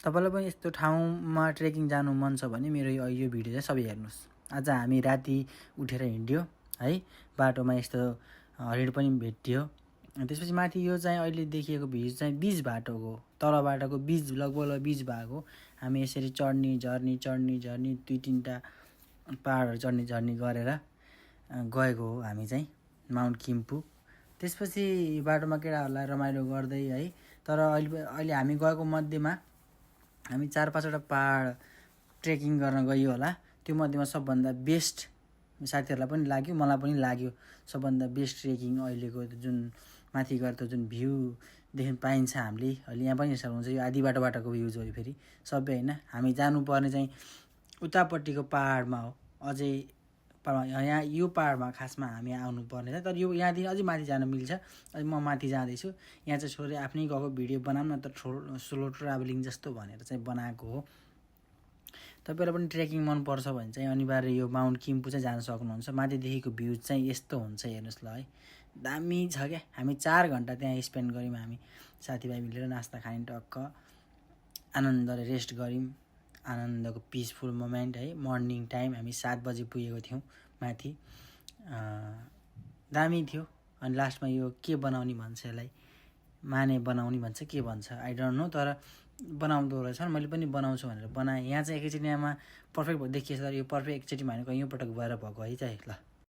तपाईँलाई पनि यस्तो ठाउँमा ट्रेकिङ जानु मन छ भने मेरो यो भिडियो चाहिँ सबै हेर्नुहोस्। आज हामी राति उठेर हिँड्यो है, बाटोमा यस्तो हरिण पनि भेटियो। त्यसपछि माथि यो चाहिँ अहिले देखिएको भ्यू चाहिँ बिच बाटोको, तल बाटोको बिच लगभग बिच भएको। हामी यसरी चढ्ने झर्नी 2-3टा पहाडहरू चढ्ने गरेर गएको हो हामी चाहिँ माउन्ट किम्पु। त्यसपछि बाटोमा केटाहरूलाई रमाइलो गर्दै है, तर अहिले हामी गएको मध्येमा हामी 4-5वटा पहाड ट्रेकिङ गर्न गयो होला। त्यो मध्येमा सबभन्दा बेस्ट साथीहरूलाई पनि लाग्यो, मलाई पनि लाग्यो सबभन्दा बेस्ट ट्रेकिङ अहिलेको जुन माथि गएर त जुन भ्यू देख्न पाइन्छ हामीले अहिले यहाँ पनि सक्नुहुन्छ। यो आधी बाटोबाटोको भ्यूज हो फेरि सबै होइन। हामी जानुपर्ने चाहिँ उतापट्टिको पहाडमा हो, अझै यहाँ यो पहाडमा खासमा हामी आउनुपर्ने छ। तर यो यहाँदेखि अझै माथि जान मिल्छ। अहिले म माथि जाँदैछु, यहाँ चाहिँ छोडेर आफ्नै गएको भिडियो बनाऊँ न त सोलो ट्राभलिङ जस्तो भनेर चाहिँ बनाएको हो। तपाईँलाई पनि ट्रेकिङ मनपर्छ भने चाहिँ अनिवार्य यो माउन्ट किम्पु चाहिँ जान सक्नुहुन्छ। माथिदेखिको भ्यू चाहिँ यस्तो हुन्छ, हेर्नुहोस् ल है, दामी छ क्या। हामी 4 घन्टा त्यहाँ स्पेन्ड गऱ्यौँ, हामी साथीभाइ मिलेर नास्ता खायौँ, टक्क आनन्दले रेस्ट गऱ्यौँ, आनन्दको पिसफुल मोमेन्ट है। मर्निङ टाइम हामी 7 बजी पुगेको थियौँ माथि, दामी थियो। अनि लास्टमा यो के बनाउने भन्छ, यसलाई माने बनाउने भन्छ के भन्छ आई डोन्ट नो, तर बनाउँदो रहेछ। मैले पनि बनाउँछु भनेर बनाएँ। यहाँ चाहिँ एकैचोटिमा पर्फेक्ट देखिएछ, तर यो पर्फेक्ट एकचोटि भनेको यो पटक भएर भएको है चाहिँ ल।